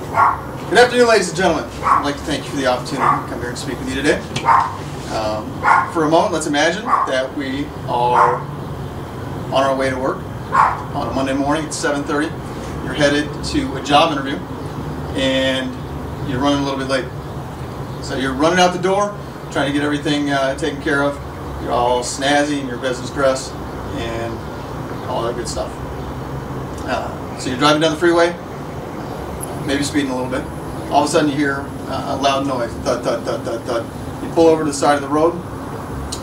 Good afternoon, ladies and gentlemen. I'd like to thank you for the opportunity to come here and speak with you today. For a moment, let's imagine that we are on our way to work on a Monday morning at 7:30. You're headed to a job interview and you're running a little bit late. So you're running out the door, trying to get everything taken care of. You're all snazzy in your business dress and all that good stuff. So you're driving down the freeway, maybe speeding a little bit. All of a sudden you hear a loud noise, thud, thud, thud, thud, thud. You pull over to the side of the road,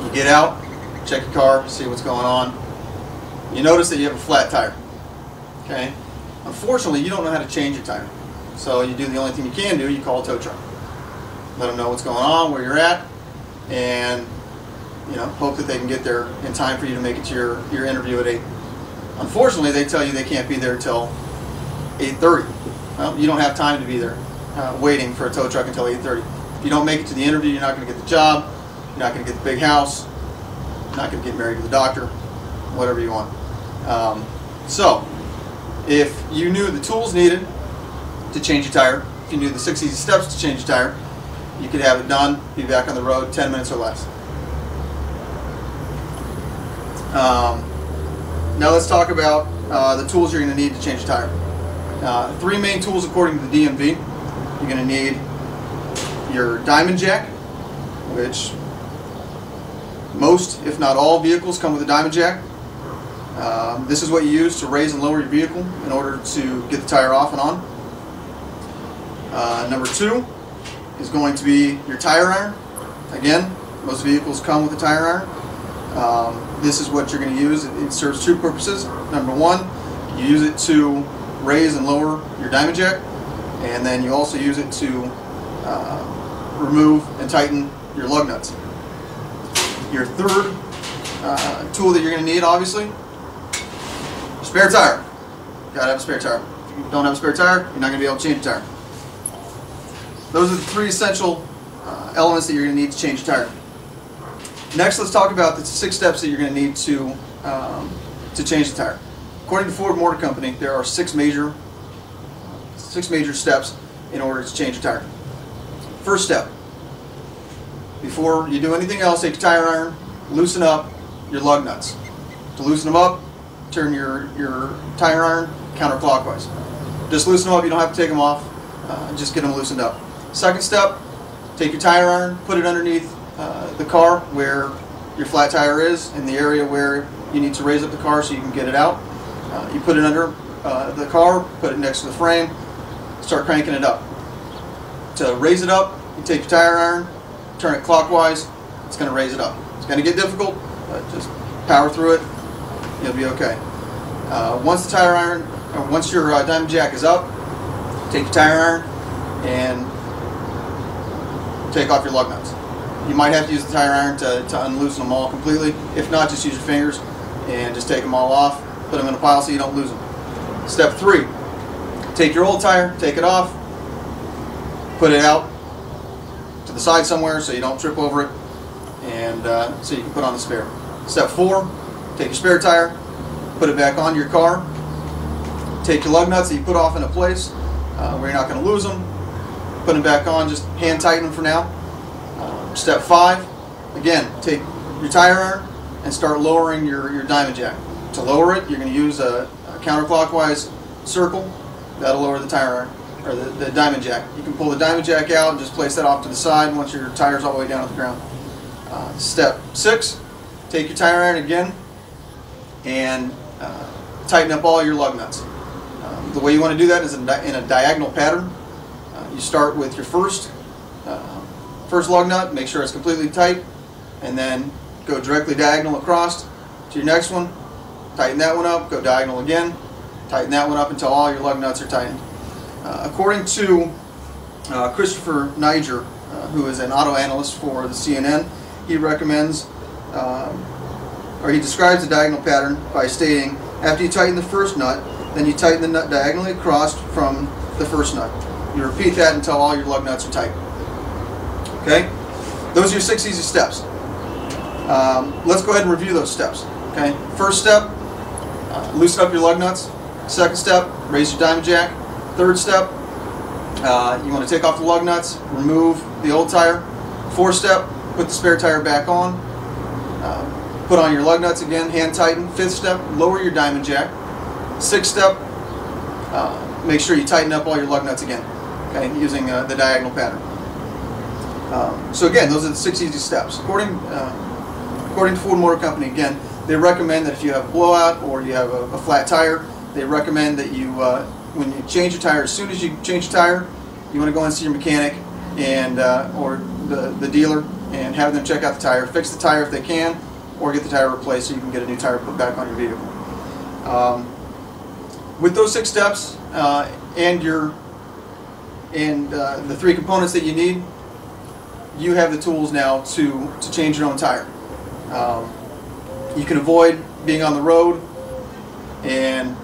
you get out, check your car, see what's going on. You notice that you have a flat tire. Okay? Unfortunately, you don't know how to change your tire. So you do the only thing you can do, you call a tow truck. Let them know what's going on, where you're at, and hope that they can get there in time for you to make it to your interview at 8. Unfortunately, they tell you they can't be there till 8:30. Well, you don't have time to be there waiting for a tow truck until 8:30. If you don't make it to the interview, you're not going to get the job, you're not going to get the big house, you're not going to get married to the doctor, whatever you want. So, if you knew the tools needed to change your tire, if you knew the 6 easy steps to change your tire, you could have it done, be back on the road 10 minutes or less. Now let's talk about the tools you're going to need to change your tire. 3 main tools according to the DMV. You're going to need your diamond jack, which most, if not all, vehicles come with a diamond jack. This is what you use to raise and lower your vehicle in order to get the tire off and on. Number 2 is going to be your tire iron. Again, most vehicles come with a tire iron. This is what you're going to use. It serves 2 purposes. Number 1, you use it to raise and lower your diamond jack, and then you also use it to remove and tighten your lug nuts. Your third tool that you're going to need, obviously, spare tire. You gotta have a spare tire. If you don't have a spare tire, you're not going to be able to change your tire. Those are the 3 essential elements that you're going to need to change your tire. Next, let's talk about the 6 steps that you're going to need to change the tire. According to Ford Motor Company, there are 6 major steps in order to change your tire. First step: before you do anything else, take your tire iron, loosen up your lug nuts. To loosen them up, turn your tire iron counterclockwise. Just loosen them up. You don't have to take them off. Just get them loosened up. Second step: take your tire iron, put it underneath the car where your flat tire is, in the area where you need to raise up the car so you can get it out. You put it under the car, put it next to the frame, start cranking it up. To raise it up, you take your tire iron, turn it clockwise, it's going to raise it up. It's going to get difficult, but just power through it, you'll be okay. Once the tire iron, or once your diamond jack is up, take your tire iron and take off your lug nuts. You might have to use the tire iron to unloosen them all completely. If not, just use your fingers and just take them all off. Put them in a pile so you don't lose them. Step 3, take your old tire, take it off, put it out to the side somewhere so you don't trip over it, and so you can put on the spare. Step 4, take your spare tire, put it back on your car, take your lug nuts that you put off into place where you're not going to lose them, put them back on, just hand tighten them for now. Step 5, again, take your tire iron and start lowering your diamond jack. To lower it, you're going to use a counterclockwise circle. That'll lower the tire iron, or the diamond jack. You can pull the diamond jack out and just place that off to the side once your tire's all the way down to the ground. Step 6, take your tire iron again and tighten up all your lug nuts. The way you want to do that is in a diagonal pattern. You start with your first lug nut, make sure it's completely tight, and then go directly diagonal across to your next one, tighten that one up, go diagonal again, tighten that one up until all your lug nuts are tightened. According to Christopher Niger, who is an auto analyst for the CNN, he recommends, or he describes the diagonal pattern by stating, after you tighten the first nut, then you tighten the nut diagonally across from the first nut. You repeat that until all your lug nuts are tight. Okay? Those are your 6 easy steps. Let's go ahead and review those steps. Okay? First step, loosen up your lug nuts. Second step, raise your diamond jack. Third step, You want to take off the lug nuts, remove the old tire. 4-step, put the spare tire back on. Put on your lug nuts again, hand tighten. 5th step, lower your diamond jack. 6th step, make sure you tighten up all your lug nuts again, okay, using the diagonal pattern. So again, those are the 6 easy steps. According to Ford Motor Company, again, they recommend that if you have a blowout or you have a flat tire, they recommend that you, when you change your tire, as soon as you change your tire, you want to go and see your mechanic and or the dealer and have them check out the tire, fix the tire if they can, or get the tire replaced so you can get a new tire put back on your vehicle. With those 6 steps and the 3 components that you need, you have the tools now to change your own tire. You can avoid being on the road and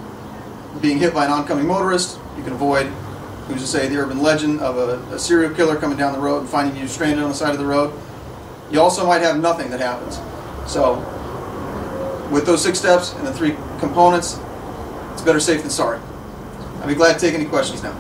being hit by an oncoming motorist. You can avoid, who's to say, the urban legend of a serial killer coming down the road and finding you stranded on the side of the road. You also might have nothing that happens. So with those 6 steps and the 3 components, it's better safe than sorry. I'd be glad to take any questions now.